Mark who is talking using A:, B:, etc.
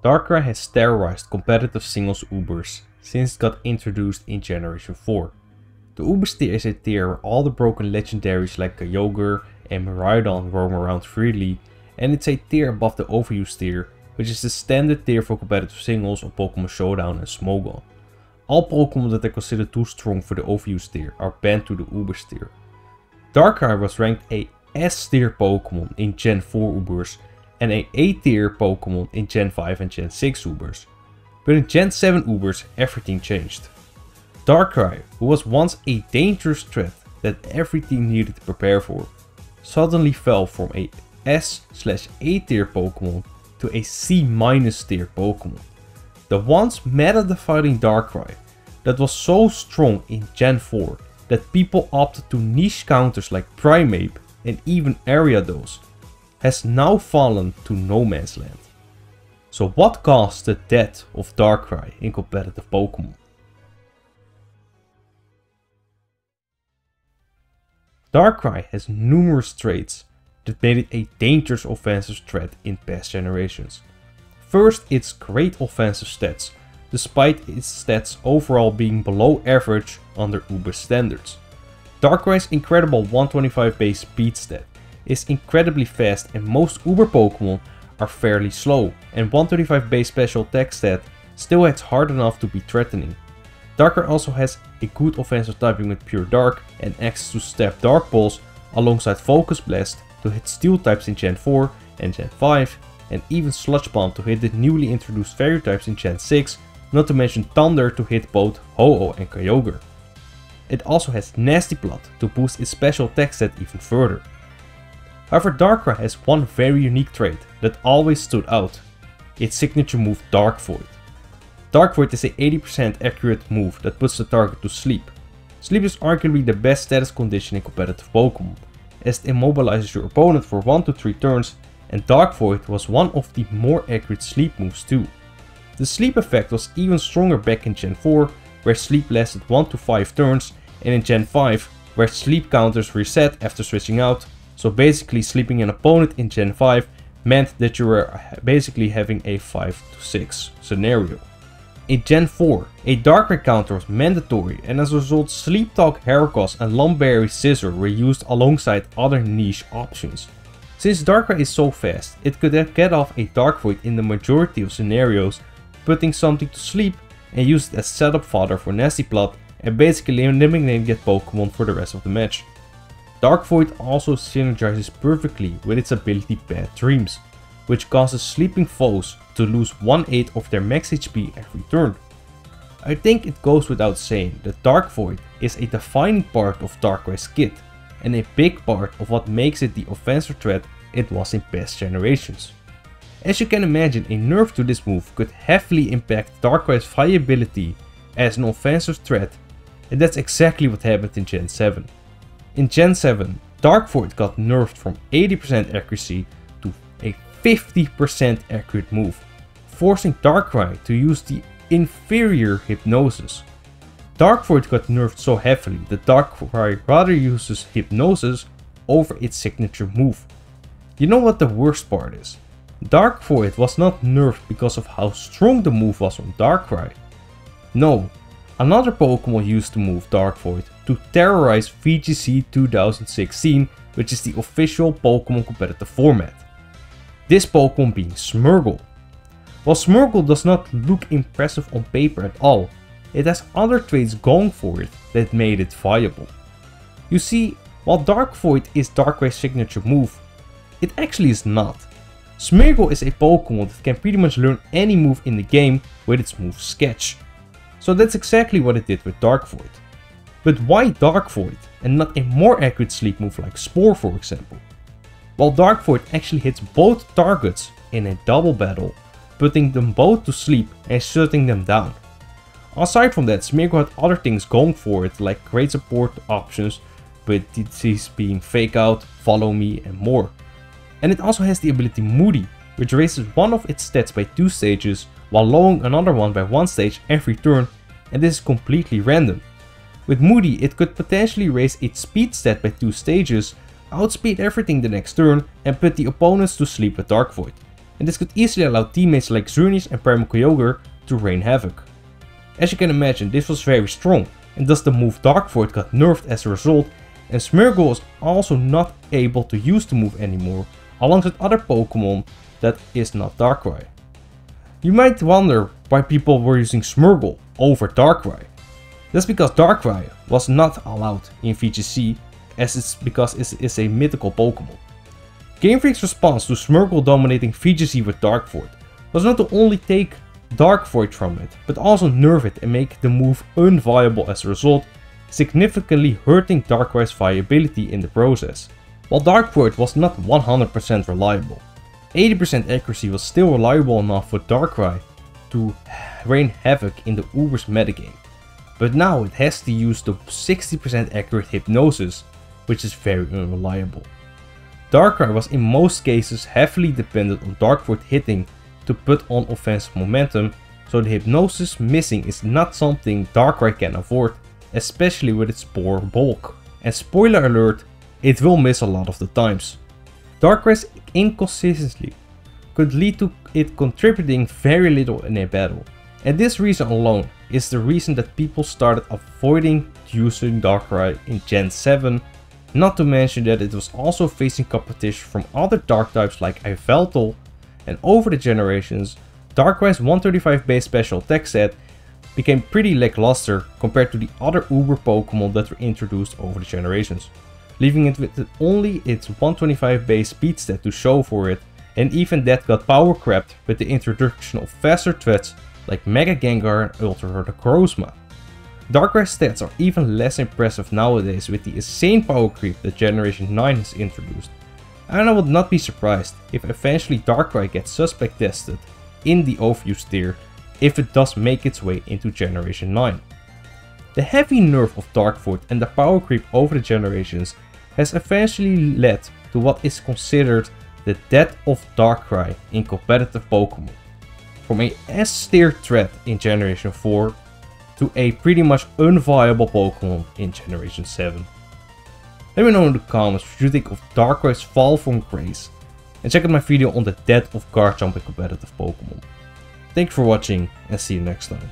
A: Darkrai has terrorized competitive singles Ubers since it got introduced in Generation 4. The Ubers tier is a tier where all the broken legendaries like Kyogre and Miraidon roam around freely, and it's a tier above the OverUsed tier, which is the standard tier for competitive singles on Pokémon Showdown and Smogon. All Pokémon that are considered too strong for the OverUsed tier are banned to the Ubers tier. Darkrai was ranked a S tier Pokémon in Gen 4 Ubers and a A tier Pokémon in Gen 5 and Gen 6 Ubers. But in Gen 7 Ubers everything changed. Darkrai, who was once a dangerous threat that every team needed to prepare for, suddenly fell from a S/A tier Pokémon to a C- tier Pokémon. The once meta-defining Darkrai that was so strong in Gen 4 that people opted to niche counters like Primeape and even Ariados, has now fallen to no man's land. So what caused the death of Darkrai in competitive Pokémon? Darkrai has numerous traits that made it a dangerous offensive threat in past generations. First, its great offensive stats, despite its stats overall being below average under Uber standards. Darkrai's incredible 125 base speed stat is incredibly fast, and most Uber Pokémon are fairly slow, and 125 base special attack stat still hits hard enough to be threatening. Darkrai also has a good offensive typing with Pure Dark and access to Step Dark Pulse alongside Focus Blast to hit steel types in Gen 4 and Gen 5, and even Sludge Bomb to hit the newly introduced fairy types in Gen 6, not to mention Thunder to hit both Ho-Oh and Kyogre. It also has Nasty Plot to boost its special attack stat even further. However, Darkrai has one very unique trait that always stood out, its signature move Dark Void. Dark Void is a 80% accurate move that puts the target to sleep. Sleep is arguably the best status condition in competitive Pokémon, as it immobilizes your opponent for 1 to 3 turns, and Dark Void was one of the more accurate sleep moves too. The sleep effect was even stronger back in Gen 4, where sleep lasted 1 to 5 turns, and in Gen 5, where sleep counters reset after switching out, so basically sleeping an opponent in Gen 5 meant that you were basically having a 5 to 6 scenario. In Gen 4, a Darkrai counter was mandatory, and as a result Sleep Talk, Heracross and Lumberry Scissor were used alongside other niche options. Since Darkrai is so fast, it could get off a Dark Void in the majority of scenarios, putting something to sleep and use it as setup fodder for Nasty Plot and basically eliminating that Pokemon for the rest of the match. Dark Void also synergizes perfectly with its ability Bad Dreams, which causes sleeping foes to lose 1/8 of their max HP every turn. I think it goes without saying that Dark Void is a defining part of Darkrai's kit, and a big part of what makes it the offensive threat it was in past generations. As you can imagine, a nerf to this move could heavily impact Darkrai's viability as an offensive threat, and that's exactly what happened in Gen 7. In Gen 7, Dark Void got nerfed from 80% accuracy to a 50% accurate move, forcing Darkrai to use the inferior Hypnosis. Dark Void got nerfed so heavily that Darkrai rather uses Hypnosis over its signature move. You know what the worst part is? Dark Void was not nerfed because of how strong the move was on Darkrai. No, another Pokemon used the move Dark Void to terrorize VGC 2016, which is the official Pokemon competitive format. This Pokemon being Smeargle. While Smeargle does not look impressive on paper at all, it has other traits going for it that made it viable. You see, while Dark Void is Darkrai's signature move, it actually is not. Smeargle is a Pokemon that can pretty much learn any move in the game with its move Sketch. So that's exactly what it did with Dark Void. But why Dark Void and not a more accurate sleep move like Spore, for example? While Dark Void actually hits both targets in a double battle, putting them both to sleep and shutting them down. Aside from that, Smeargle had other things going for it, like great support options with DCs being Fake Out, Follow Me and more. And it also has the ability Moody, which raises one of its stats by 2 stages while lowering another one by 1 stage every turn, and this is completely random. With Moody, it could potentially raise its speed stat by 2 stages, outspeed everything the next turn and put the opponents to sleep with Dark Void. and this could easily allow teammates like Xerneas and Primeape Kyogre to rain havoc. As you can imagine, this was very strong, and thus the move Dark Void got nerfed as a result, and Smeargle is also not able to use the move anymore, alongside other Pokémon that is not Darkrai. You might wonder why people were using Smeargle over Darkrai. That's because Darkrai was not allowed in VGC, because it is a mythical Pokémon. Game Freak's response to Smeargle dominating VGC with Dark Void was not to only take Dark Void from it, but also nerf it and make the move unviable as a result, significantly hurting Darkrai's viability in the process. While Dark Void was not 100% reliable, 80% accuracy was still reliable enough for Darkrai to rain havoc in the Uber's metagame. But now it has to use the 60% accurate Hypnosis, which is very unreliable. Darkrai was in most cases heavily dependent on Dark Void hitting to put on offensive momentum, so the Hypnosis missing is not something Darkrai can afford, especially with its poor bulk. And spoiler alert, it will miss a lot of the times. Darkrai's inconsistency could lead to it contributing very little in a battle, and this reason alone is the reason that people started avoiding using Darkrai in Gen 7, not to mention that it was also facing competition from other Dark types like Yveltal, and over the generations, Darkrai's 135 base special attack set became pretty lackluster compared to the other Uber Pokémon that were introduced over the generations, leaving it with only its 125 base speed stat to show for it, and even that got power crept with the introduction of faster threats like Mega Gengar and Ultra Necrozma. Darkrai's stats are even less impressive nowadays with the insane power creep that Generation 9 has introduced, and I would not be surprised if eventually Darkrai gets suspect tested in the overused tier if it does make its way into Generation 9. The heavy nerf of Dark Void and the power creep over the generations has eventually led to what is considered the death of Darkrai in competitive Pokémon. From a S-tier threat in Generation 4 to a pretty much unviable Pokémon in Generation 7. Let me know in the comments what you think of Darkrai's fall from grace, and check out my video on the death of guard jumping competitive Pokémon. Thank you for watching and see you next time.